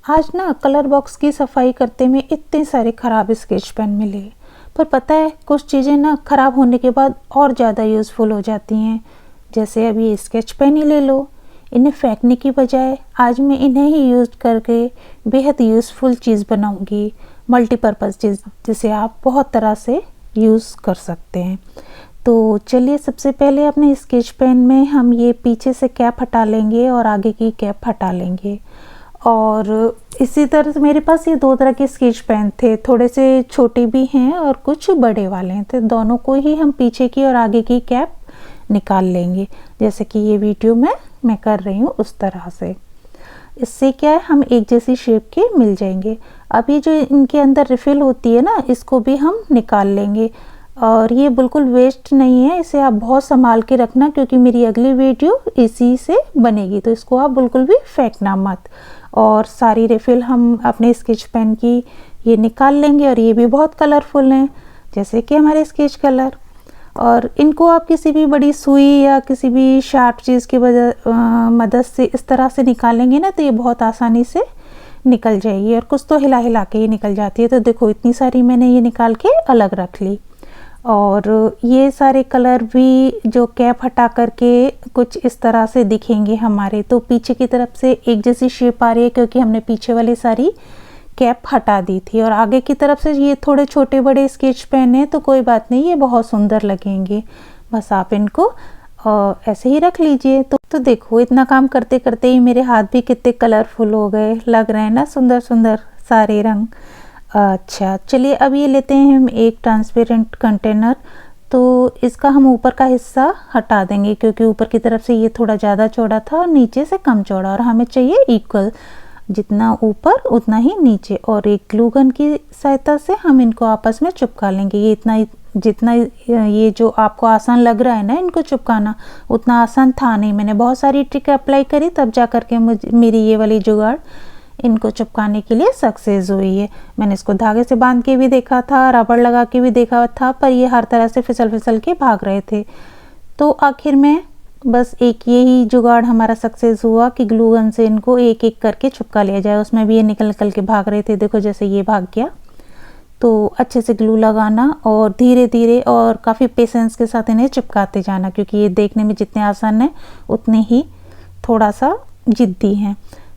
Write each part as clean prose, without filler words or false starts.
आज ना colour box की सफाई करते में इतने सारे ख़राब स्केच पेन मिले, पर पता है कुछ चीज़ें ना ख़राब होने के बाद और ज़्यादा यूज़फुल हो जाती हैं। जैसे अब ये स्केच पेन ही ले लो, इन्हें फेंकने की बजाय आज मैं इन्हें ही यूज़ करके बेहद यूज़फुल चीज़ बनाऊंगी, मल्टीपर्पज़ चीज़ जिसे आप बहुत तरह से यूज़ कर सकते हैं। तो चलिए सबसे पहले अपने स्केच पेन में हम ये पीछे से कैप हटा लेंगे और आगे की कैप हटा लेंगे। और इसी तरह से मेरे पास ये दो तरह के स्केच पेन थे, थोड़े से छोटे भी हैं और कुछ बड़े वाले हैं, तो दोनों को ही हम पीछे की और आगे की कैप निकाल लेंगे, जैसे कि ये वीडियो में मैं कर रही हूँ उस तरह से। इससे क्या है, हम एक जैसी शेप के मिल जाएंगे। अभी जो इनके अंदर रिफ़िल होती है ना, इसको भी हम निकाल लेंगे। और ये बिल्कुल वेस्ट नहीं है, इसे आप बहुत संभाल के रखना क्योंकि मेरी अगली वीडियो इसी से बनेगी, तो इसको आप बिल्कुल भी फेंकना मत। और सारी रिफ़िल हम अपने स्केच पेन की ये निकाल लेंगे। और ये भी बहुत कलरफुल हैं, जैसे कि हमारे स्केच कलर। और इनको आप किसी भी बड़ी सुई या किसी भी शार्प चीज़ की मदद से इस तरह से निकालेंगे ना, तो ये बहुत आसानी से निकल जाएगी। और कुछ तो हिला हिला के ही निकल जाती है। तो देखो इतनी सारी मैंने ये निकाल के अलग रख ली। और ये सारे कलर भी जो कैप हटा करके कुछ इस तरह से दिखेंगे हमारे। तो पीछे की तरफ से एक जैसी शेप आ रही है क्योंकि हमने पीछे वाली सारी कैप हटा दी थी। और आगे की तरफ से ये थोड़े छोटे बड़े स्केच पेन है, तो कोई बात नहीं, ये बहुत सुंदर लगेंगे। बस आप इनको ऐसे ही रख लीजिए। तो देखो इतना काम करते करते ही मेरे हाथ भी कितने कलरफुल हो गए, लग रहे हैं ना सुंदर सुंदर सारे रंग। अच्छा चलिए अब ये लेते हैं हम एक ट्रांसपेरेंट कंटेनर। तो इसका हम ऊपर का हिस्सा हटा देंगे क्योंकि ऊपर की तरफ से ये थोड़ा ज़्यादा चौड़ा था और नीचे से कम चौड़ा, और हमें चाहिए इक्वल, जितना ऊपर उतना ही नीचे। और एक ग्लू गन की सहायता से हम इनको आपस में चिपका लेंगे। ये इतना जितना ये जो आपको आसान लग रहा है ना इनको चिपकाना, उतना आसान था नहीं। मैंने बहुत सारी ट्रिक अप्लाई करी तब जा करके मेरी ये वाली जुगाड़ इनको चिपकाने के लिए सक्सेस हुई है। मैंने इसको धागे से बांध के भी देखा था, रबड़ लगा के भी देखा था, पर ये हर तरह से फिसल फिसल के भाग रहे थे। तो आखिर में बस एक यही जुगाड़ हमारा सक्सेस हुआ कि ग्लू गन से इनको एक एक करके चिपका लिया जाए। उसमें भी ये निकल निकल के भाग रहे थे, देखो जैसे ये भाग गया। तो अच्छे से ग्लू लगाना और धीरे धीरे और काफ़ी पेशेंस के साथ इन्हें चिपकाते जाना, क्योंकि ये देखने में जितने आसान है उतने ही थोड़ा सा जिद्दी हैं।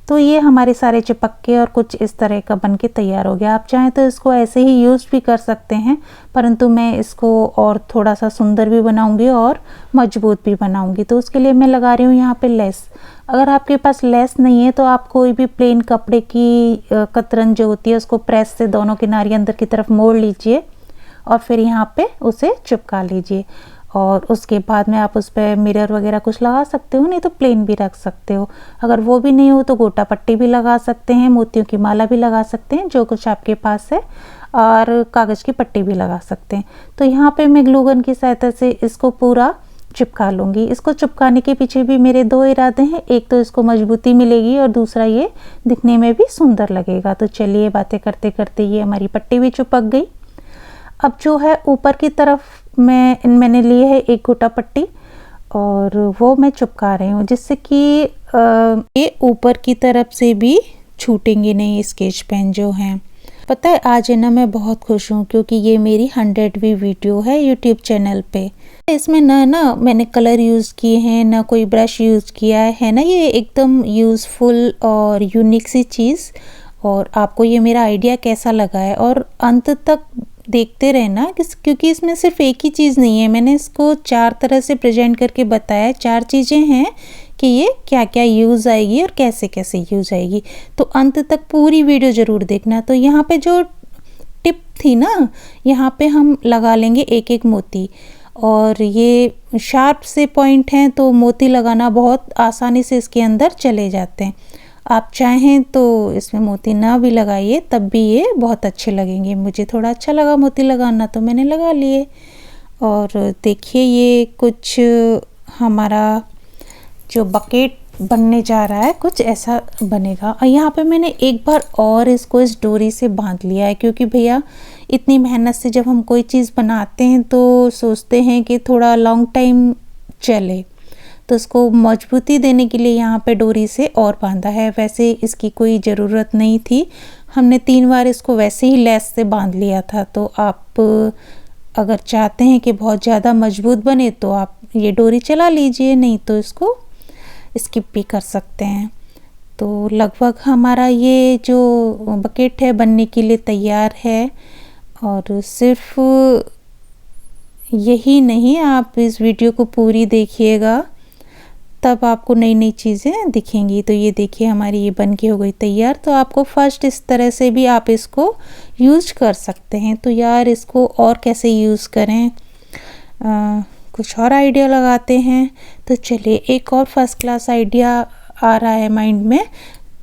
तो ये हमारे सारे चिपक के और कुछ इस तरह का बन के तैयार हो गया। आप चाहें तो इसको ऐसे ही यूज़ भी कर सकते हैं, परंतु मैं इसको और थोड़ा सा सुंदर भी बनाऊंगी और मजबूत भी बनाऊंगी। तो उसके लिए मैं लगा रही हूँ यहाँ पे लेस। अगर आपके पास लेस नहीं है तो आप कोई भी प्लेन कपड़े की कतरन जो होती है उसको प्रेस से दोनों किनारे अंदर की तरफ मोड़ लीजिए और फिर यहाँ पे उसे चिपका लीजिए। और उसके बाद में आप उस पर मिरर वगैरह कुछ लगा सकते हो, नहीं तो प्लेन भी रख सकते हो। अगर वो भी नहीं हो तो गोटा पट्टी भी लगा सकते हैं, मोतियों की माला भी लगा सकते हैं, जो कुछ आपके पास है, और कागज़ की पट्टी भी लगा सकते हैं। तो यहाँ पे मैं ग्लू गन की सहायता से इसको पूरा चिपका लूँगी। इसको चिपकाने के पीछे भी मेरे दो इरादे हैं, एक तो इसको मजबूती मिलेगी और दूसरा ये दिखने में भी सुंदर लगेगा। तो चलिए बातें करते करते ये हमारी पट्टी भी चिपक गई। अब जो है ऊपर की तरफ मैंने ली है एक गोटा पट्टी और वो मैं चिपका रही हूँ, जिससे कि ये ऊपर की तरफ से भी छूटेंगे नहीं स्केच पेन जो हैं। पता है आज है ना मैं बहुत खुश हूँ क्योंकि ये मेरी 100वीं वीडियो है यूट्यूब चैनल पे। इसमें ना मैंने कलर यूज़ किए हैं, ना कोई ब्रश यूज़ किया है ना, ये एकदम यूज़फुल और यूनिक सी चीज़। और आपको ये मेरा आइडिया कैसा लगा है और अंत तक देखते रहना, क्योंकि इसमें सिर्फ एक ही चीज़ नहीं है। मैंने इसको 4 तरह से प्रेजेंट करके बताया, 4 चीज़ें हैं कि ये क्या क्या यूज़ आएगी और कैसे कैसे यूज़ आएगी। तो अंत तक पूरी वीडियो ज़रूर देखना। तो यहाँ पे जो टिप थी ना, यहाँ पे हम लगा लेंगे एक एक मोती, और ये शार्प से पॉइंट हैं तो मोती लगाना बहुत आसानी से इसके अंदर चले जाते हैं। आप चाहें तो इसमें मोती ना भी लगाइए, तब भी ये बहुत अच्छे लगेंगे। मुझे थोड़ा अच्छा लगा मोती लगाना तो मैंने लगा लिए। और देखिए ये कुछ हमारा जो बकेट बनने जा रहा है कुछ ऐसा बनेगा। और यहाँ पे मैंने एक बार और इसको इस डोरी से बांध लिया है, क्योंकि भैया इतनी मेहनत से जब हम कोई चीज़ बनाते हैं तो सोचते हैं कि थोड़ा लॉन्ग टाइम चले। तो इसको मजबूती देने के लिए यहाँ पे डोरी से और बांधा है। वैसे इसकी कोई ज़रूरत नहीं थी, हमने 3 बार इसको वैसे ही लेस से बांध लिया था। तो आप अगर चाहते हैं कि बहुत ज़्यादा मजबूत बने तो आप ये डोरी चला लीजिए, नहीं तो इसको स्किप भी कर सकते हैं। तो लगभग हमारा ये जो बकेट है बनने के लिए तैयार है। और सिर्फ यही नहीं, आप इस वीडियो को पूरी देखिएगा, तब आपको नई नई चीज़ें दिखेंगी। तो ये देखिए हमारी ये बन के हो गई तैयार। तो आपको फर्स्ट इस तरह से भी आप इसको यूज कर सकते हैं। तो यार इसको और कैसे यूज़ करें, कुछ और आइडिया लगाते हैं। तो चलिए एक और फर्स्ट क्लास आइडिया आ रहा है माइंड में।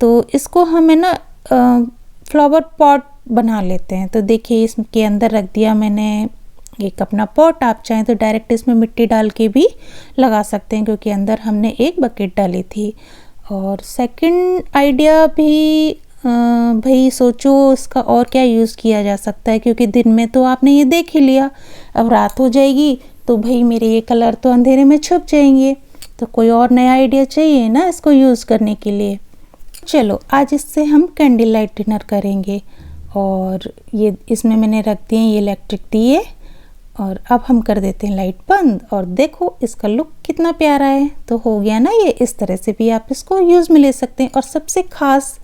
तो इसको हमें ना फ्लावर पॉट बना लेते हैं। तो देखिए इसके अंदर रख दिया मैंने एक अपना पॉट। आप चाहें तो डायरेक्ट इसमें मिट्टी डाल के भी लगा सकते हैं, क्योंकि अंदर हमने एक बकेट डाली थी। और सेकंड आइडिया भी भाई सोचो इसका और क्या यूज़ किया जा सकता है, क्योंकि दिन में तो आपने ये देख ही लिया, अब रात हो जाएगी तो भाई मेरे ये कलर तो अंधेरे में छुप जाएंगे। तो कोई और नया आइडिया चाहिए ना इसको यूज़ करने के लिए। चलो आज इससे हम कैंडल लाइट डिनर करेंगे। और ये इसमें मैंने रख दिए ये इलेक्ट्रिक दिए। और अब हम कर देते हैं लाइट बंद। और देखो इसका लुक कितना प्यारा है। तो हो गया ना ये, इस तरह से भी आप इसको यूज़ में ले सकते हैं। और सबसे ख़ास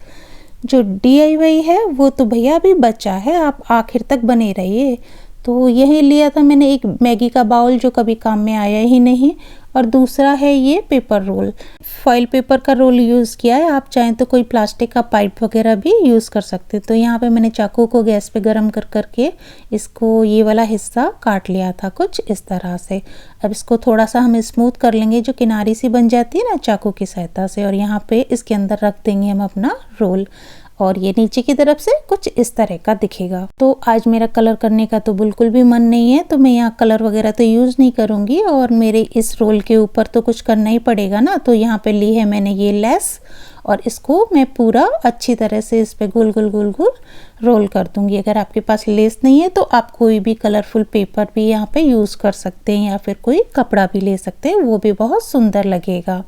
जो DIY है वो तो भैया अभी बचा है, आप आखिर तक बने रहिए। तो यही लिया था मैंने एक मैगी का बाउल जो कभी काम में आया ही नहीं। और दूसरा है ये पेपर रोल, फॉइल पेपर का रोल यूज़ किया है। आप चाहें तो कोई प्लास्टिक का पाइप वगैरह भी यूज़ कर सकते हैं। तो यहाँ पे मैंने चाकू को गैस पे गरम कर करके इसको ये वाला हिस्सा काट लिया था कुछ इस तरह से। अब इसको थोड़ा सा हम स्मूथ कर लेंगे, जो किनारी सी बन जाती है ना चाकू की सहायता से। और यहाँ पे इसके अंदर रख देंगे हम अपना रोल। और ये नीचे की तरफ से कुछ इस तरह का दिखेगा। तो आज मेरा कलर करने का तो बिल्कुल भी मन नहीं है, तो मैं यहाँ कलर वगैरह तो यूज़ नहीं करूँगी। और मेरे इस रोल के ऊपर तो कुछ करना ही पड़ेगा ना। तो यहाँ पे ली है मैंने ये लेस, और इसको मैं पूरा अच्छी तरह से इस पे गोल गोल गोल गोल रोल कर दूँगी। अगर आपके पास लेस नहीं है तो आप कोई भी कलरफुल पेपर भी यहाँ पे यूज़ कर सकते हैं, या फिर कोई कपड़ा भी ले सकते हैं, वो भी बहुत सुंदर लगेगा।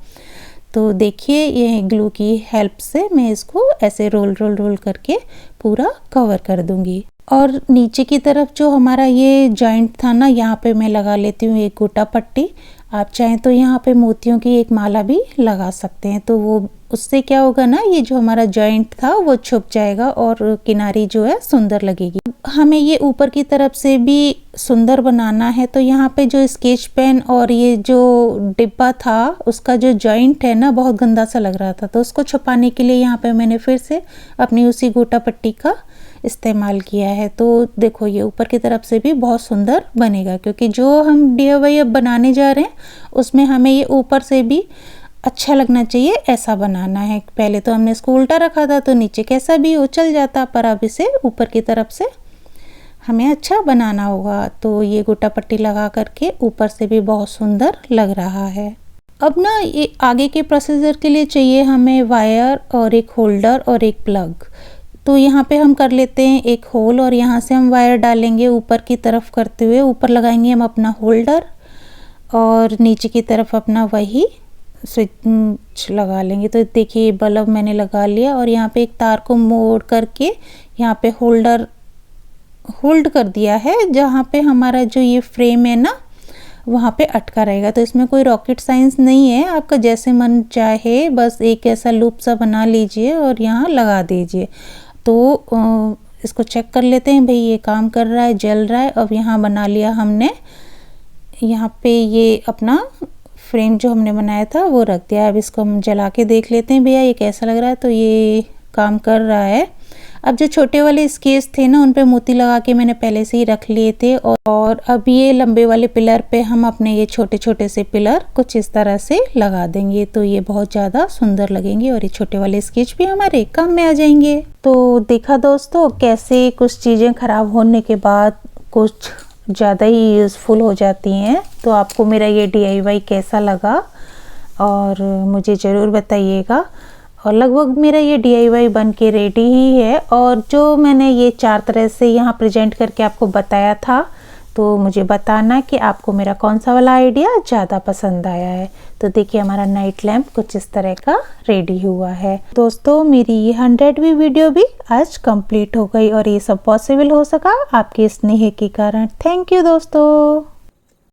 तो देखिए ये ग्लू की हेल्प से मैं इसको ऐसे रोल रोल रोल करके पूरा कवर कर दूंगी। और नीचे की तरफ जो हमारा ये जॉइंट था ना, यहाँ पे मैं लगा लेती हूँ एक गोटा पट्टी। आप चाहें तो यहाँ पे मोतियों की एक माला भी लगा सकते हैं। तो वो उससे क्या होगा ना, ये जो हमारा जॉइंट था वो छुप जाएगा और किनारी जो है सुंदर लगेगी। हमें ये ऊपर की तरफ से भी सुंदर बनाना है। तो यहाँ पे जो स्केच पेन और ये जो डिब्बा था उसका जो जॉइंट है ना बहुत गंदा सा लग रहा था। तो उसको छुपाने के लिए यहाँ पे मैंने फिर से अपनी उसी गोटा पट्टी का इस्तेमाल किया है। तो देखो ये ऊपर की तरफ से भी बहुत सुंदर बनेगा, क्योंकि जो हम DIY अब बनाने जा रहे हैं उसमें हमें ये ऊपर से भी अच्छा लगना चाहिए, ऐसा बनाना है। पहले तो हमने इसको उल्टा रखा था तो नीचे कैसा भी हो चल जाता, पर अब इसे ऊपर की तरफ से हमें अच्छा बनाना होगा। तो ये गोटा पट्टी लगा करके ऊपर से भी बहुत सुंदर लग रहा है। अब ना ये आगे के प्रोसीजर के लिए चाहिए हमें वायर और एक होल्डर और एक प्लग। तो यहाँ पे हम कर लेते हैं एक होल, और यहाँ से हम वायर डालेंगे ऊपर की तरफ करते हुए। ऊपर लगाएंगे हम अपना होल्डर और नीचे की तरफ अपना वही स्विच लगा लेंगे। तो देखिए बल्ब मैंने लगा लिया, और यहाँ पे एक तार को मोड़ करके यहाँ पे होल्डर होल्ड कर दिया है, जहाँ पे हमारा जो ये फ्रेम है ना वहाँ पे अटका रहेगा। तो इसमें कोई रॉकेट साइंस नहीं है, आपका जैसे मन चाहे बस एक ऐसा लूप सा बना लीजिए और यहाँ लगा दीजिए। तो इसको चेक कर लेते हैं, भाई ये काम कर रहा है, जल रहा है। अब यहाँ बना लिया हमने, यहाँ पे ये अपना फ्रेम जो हमने बनाया था वो रख दिया। अब इसको हम जला के देख लेते हैं भैया ये कैसा लग रहा है। तो ये काम कर रहा है। अब जो छोटे वाले स्केच थे ना उन पे मोती लगा के मैंने पहले से ही रख लिए थे, और अब ये लंबे वाले पिलर पे हम अपने ये छोटे छोटे से पिलर कुछ इस तरह से लगा देंगे। तो ये बहुत ज़्यादा सुंदर लगेंगे और ये छोटे वाले स्केच भी हमारे काम में आ जाएंगे। तो देखा दोस्तों कैसे कुछ चीज़ें ख़राब होने के बाद कुछ ज़्यादा ही यूज़फुल हो जाती हैं। तो आपको मेरा ये DIY कैसा लगा और मुझे ज़रूर बताइएगा। और लगभग मेरा ये DIY बन के रेडी ही है। और जो मैंने ये 4 तरह से यहाँ प्रेजेंट करके आपको बताया था, तो मुझे बताना कि आपको मेरा कौन सा वाला आइडिया ज़्यादा पसंद आया है। तो देखिए हमारा नाइट लैम्प कुछ इस तरह का रेडी हुआ है। दोस्तों मेरी ये 100वीं वीडियो भी आज कंप्लीट हो गई और ये सब पॉसिबल हो सका आपके स्नेह के कारण। थैंक यू दोस्तों।